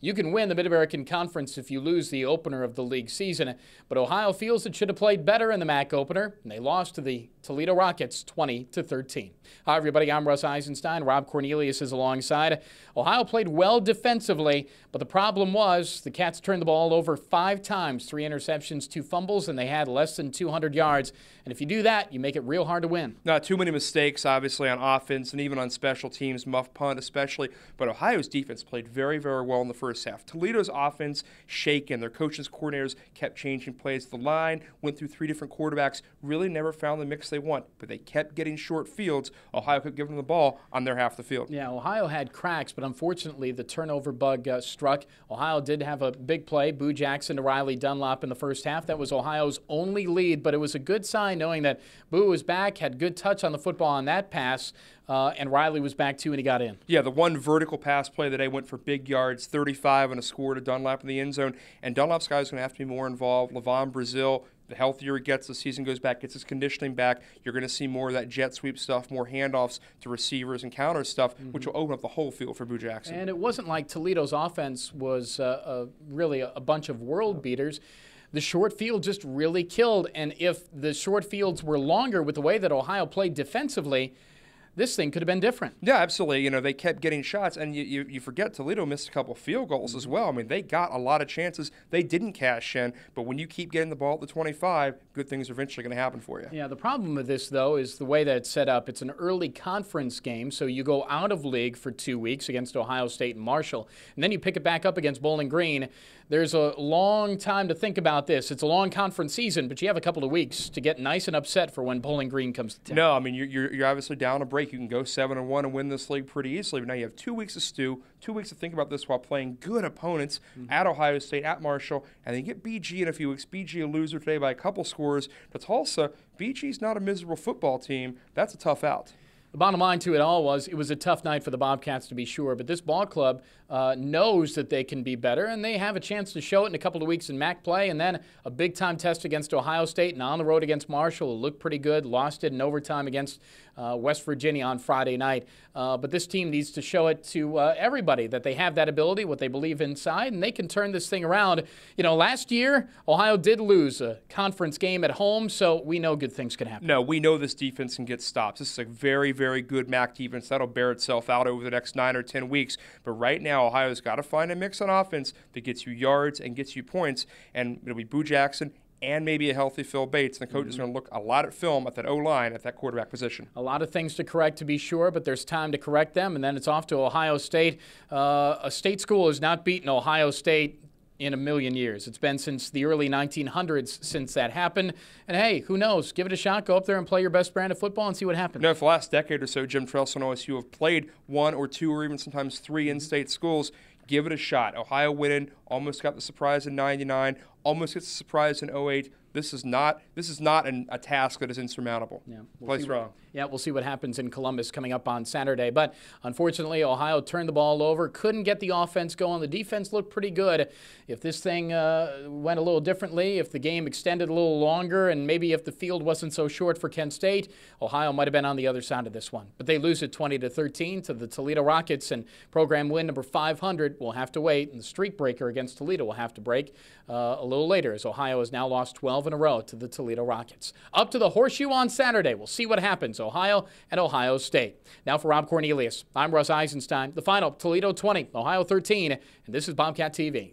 You can win the Mid-American Conference if you lose the opener of the league season, but Ohio feels it should have played better in the MAC opener, and they lost to the Toledo Rockets 20-13. Hi, everybody. I'm Russ Eisenstein. Rob Cornelius is alongside. Ohio played well defensively, but the problem was the Cats turned the ball over 5 times, 3 interceptions, 2 fumbles, and they had less than 200 yards. And if you do that, you make it real hard to win. Not too many mistakes, obviously, on offense and even on special teams, muff punt especially. But Ohio's defense played very, very well in the first half. Toledo's offense shaken. Their coaches, coordinators kept changing plays. The line went through 3 different quarterbacks, really never found the mix they want. But they kept getting short fields. Ohio kept giving them the ball on their half of the field. Yeah, Ohio had cracks, but unfortunately the turnover bug struck. Ohio did have a big play, Boo Jackson to Riley Dunlop in the first half. That was Ohio's only lead, but it was a good sign knowing that Boo was back, had good touch on the football on that pass, and Riley was back too, and he got in. Yeah, the one vertical pass play that day went for big yards, 35 and a score to Dunlap in the end zone. And Dunlap's guys going to have to be more involved. Levon Brazil, the healthier he gets, the season goes back, gets his conditioning back, you're going to see more of that jet sweep stuff, more handoffs to receivers and counter stuff, which will open up the whole field for Boo Jackson. And it wasn't like Toledo's offense was really a bunch of world beaters. The short field just really killed, and if the short fields were longer with the way that Ohio played defensively, this thing could have been different. Yeah, absolutely. You know, they kept getting shots, and you forget Toledo missed a couple field goals as well. I mean, they got a lot of chances. They didn't cash in, but when you keep getting the ball at the 25, good things are eventually going to happen for you. Yeah, the problem with this, though, is the way that it's set up. It's an early conference game, so you go out of league for 2 weeks against Ohio State and Marshall, and then you pick it back up against Bowling Green. There's a long time to think about this. It's a long conference season, but you have a couple of weeks to get nice and upset for when Bowling Green comes to town. No, I mean, you're obviously down a break. You can go 7-1 and win this league pretty easily, but now you have 2 weeks to stew, 2 weeks to think about this while playing good opponents at Ohio State, at Marshall, and then you get BG in a few weeks. BG a loser today by a couple scores. But Tulsa, BG's not a miserable football team. That's a tough out. The bottom line to it all was it was a tough night for the Bobcats, to be sure, but this ball club knows that they can be better, and they have a chance to show it in a couple of weeks in MAC play, and then a big-time test against Ohio State and on the road against Marshall. It looked pretty good, lost it in overtime against West Virginia on Friday night. But this team needs to show it to everybody that they have that ability, what they believe inside, and they can turn this thing around. You know, last year, Ohio did lose a conference game at home, so we know good things can happen. No, we know this defense can get stops. This is a very, very good MAC defense. That'll bear itself out over the next 9 or 10 weeks. But right now, Ohio's got to find a mix on offense that gets you yards and gets you points, and it'll be Boo Jackson and maybe a healthy Phil Bates. And the coach is going to look a lot at film at that O-line, at that quarterback position. A lot of things to correct, to be sure, but there's time to correct them, and then it's off to Ohio State. A state school has not beaten Ohio State in a million years. It's been since the early 1900s since that happened. And hey, who knows? Give it a shot. Go up there and play your best brand of football and see what happens. You know, for the last decade or so, Jim Tressel and OSU have played 1 or 2 or even sometimes 3 in-state schools. Give it a shot. Ohio winning, almost got the surprise in '99, almost gets the surprise in '08. This is not a task that is insurmountable. Yeah, play strong. We'll see what happens in Columbus coming up on Saturday. But unfortunately, Ohio turned the ball over, couldn't get the offense going. The defense looked pretty good. If this thing went a little differently, if the game extended a little longer, and maybe if the field wasn't so short for Kent State, Ohio might have been on the other side of this one. But they lose it 20-13 to the Toledo Rockets, and program win number 500 will have to wait, and the streak breaker against Toledo will have to break a little later, as Ohio has now lost 12 in a row to the Toledo Rockets. Up to the Horseshoe on Saturday. We'll see what happens. Ohio and Ohio State. Now for Rob Cornelius, I'm Russ Eisenstein. The final, Toledo 20, Ohio 13, and this is Bobcat TV.